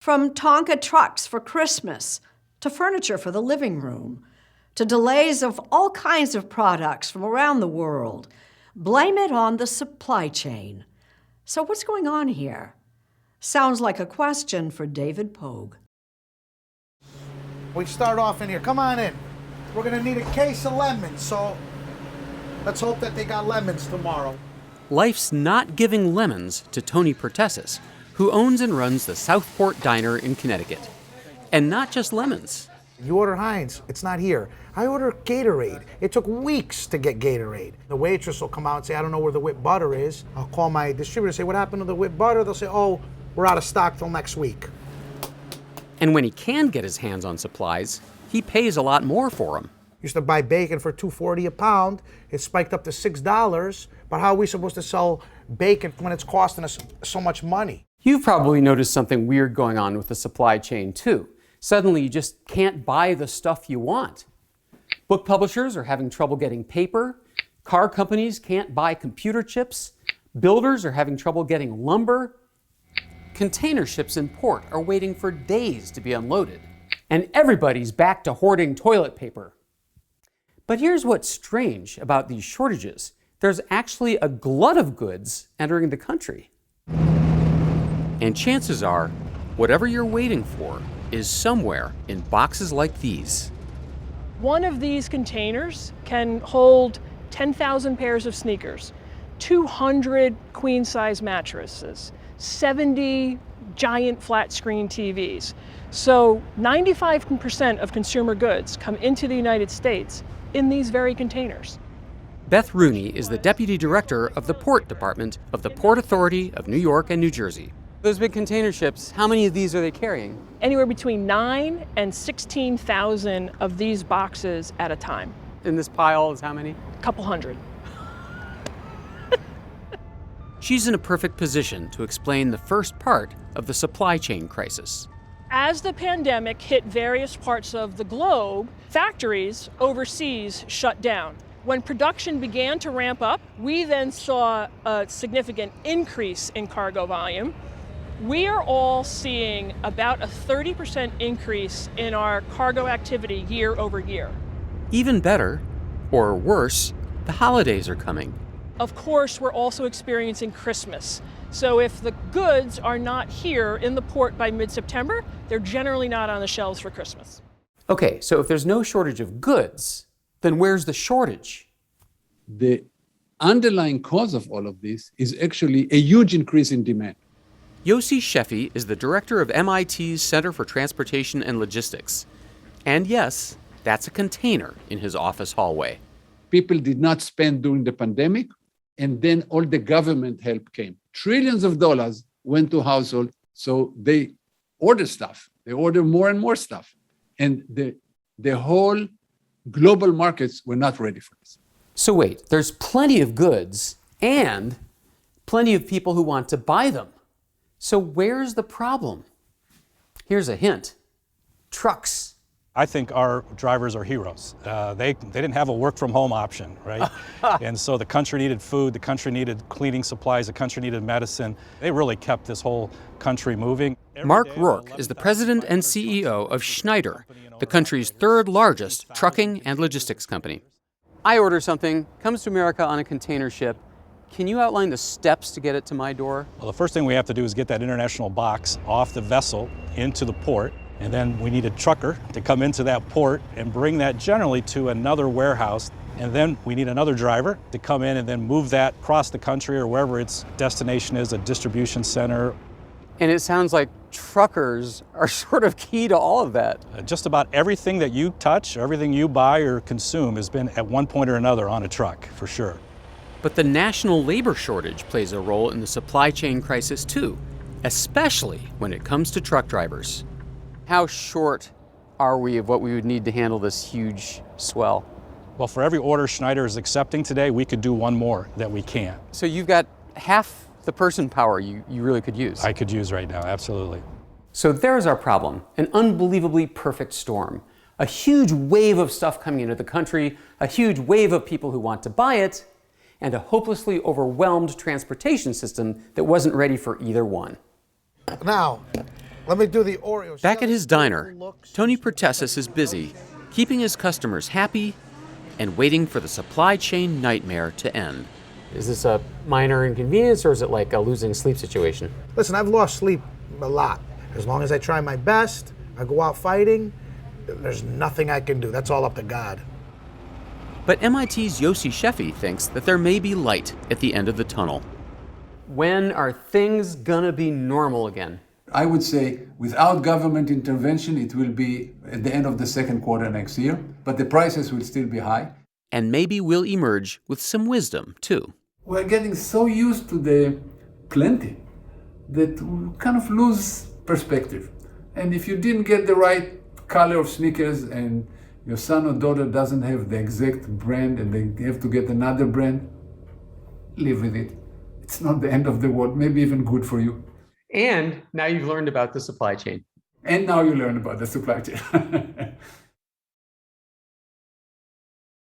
From Tonka trucks for Christmas, to furniture for the living room, to delays of all kinds of products from around the world. Blame it on the supply chain. So what's going on here? Sounds like a question for David Pogue. We start off in here. Come on in. We're going to need a case of lemons, so let's hope that they got lemons tomorrow. Life's not giving lemons to Tony Pertessis, who owns and runs the Southport Diner in Connecticut. And not just lemons. You order Heinz, it's not here. I order Gatorade. It took weeks to get Gatorade. The waitress will come out and say, I don't know where the whipped butter is. I'll call my distributor and say, what happened to the whipped butter? They'll say, oh, we're out of stock till next week. And when he can get his hands on supplies, he pays a lot more for them. Used to buy bacon for $2.40 a pound. It spiked up to $6. But how are we supposed to sell bacon when it's costing us so much money? You've probably noticed something weird going on with the supply chain too. Suddenly you just can't buy the stuff you want. Book publishers are having trouble getting paper. Car companies can't buy computer chips. Builders are having trouble getting lumber. Container ships in port are waiting for days to be unloaded. And everybody's back to hoarding toilet paper. But here's what's strange about these shortages. There's actually a glut of goods entering the country. And chances are, whatever you're waiting for is somewhere in boxes like these. One of these containers can hold 10,000 pairs of sneakers, 200 queen-size mattresses, 70 giant flat-screen TVs. So 95% of consumer goods come into the United States in these very containers. Beth Rooney is the Deputy Director of the Port Department of the Port Authority of New York and New Jersey. Those big container ships, how many of these are they carrying? Anywhere between 9,000 and 16,000 of these boxes at a time. And this pile is how many? A couple hundred. She's in a perfect position to explain the first part of the supply chain crisis. As the pandemic hit various parts of the globe, factories overseas shut down. When production began to ramp up, we then saw a significant increase in cargo volume. We are all seeing about a 30% increase in our cargo activity year over year. Even better, or worse, the holidays are coming. Of course, we're also experiencing Christmas. So if the goods are not here in the port by mid-September, they're generally not on the shelves for Christmas. Okay, so if there's no shortage of goods, then where's the shortage? The underlying cause of all of this is actually a huge increase in demand. Yossi Sheffi is the director of MIT's Center for Transportation and Logistics. And yes, that's a container in his office hallway. People did not spend during the pandemic, and then all the government help came. Trillions of dollars went to households, so they order stuff. They order more and more stuff. And the whole global markets were not ready for this. So wait, there's plenty of goods and plenty of people who want to buy them. So where's the problem? Here's a hint. Trucks. I think our drivers are heroes. They didn't have a work from home option, right? And so the country needed food, the country needed cleaning supplies, the country needed medicine. They really kept this whole country moving. Mark Rourke is the president and CEO of Schneider, the country's third largest trucking and logistics company. I order something, comes to America on a container ship. Can you outline the steps to get it to my door? Well, the first thing we have to do is get that international box off the vessel into the port. And then we need a trucker to come into that port and bring that generally to another warehouse. And then we need another driver to come in and then move that across the country or wherever its destination is, a distribution center. And it sounds like truckers are sort of key to all of that. Just about everything that you touch, everything you buy or consume has been at one point or another on a truck, for sure. But the national labor shortage plays a role in the supply chain crisis too, especially when it comes to truck drivers. How short are we of what we would need to handle this huge swell? Well, for every order Schneider is accepting today, we could do one more that we can't. So you've got half the person power you really could use. I could use right now, absolutely. So there's our problem, an unbelievably perfect storm. A huge wave of stuff coming into the country, a huge wave of people who want to buy it, and a hopelessly overwhelmed transportation system that wasn't ready for either one. Now, Let me do the Oreo. Back at his diner, Tony Pertessis is busy, keeping his customers happy and waiting for the supply chain nightmare to end. Is this a minor inconvenience, or is it like a losing sleep situation? Listen, I've lost sleep a lot. As long as I try my best, I go out fighting, there's nothing I can do. That's all up to God. But MIT's Yossi Sheffi thinks that there may be light at the end of the tunnel. When are things gonna be normal again? I would say without government intervention, it will be at the end of the second quarter next year, but the prices will still be high. And maybe we'll emerge with some wisdom, too. We're getting so used to the plenty that we kind of lose perspective. And if you didn't get the right color of sneakers and your son or daughter doesn't have the exact brand and they have to get another brand, live with it. It's not the end of the world, maybe even good for you. And now you've learned about the supply chain. And now you learn about the supply chain.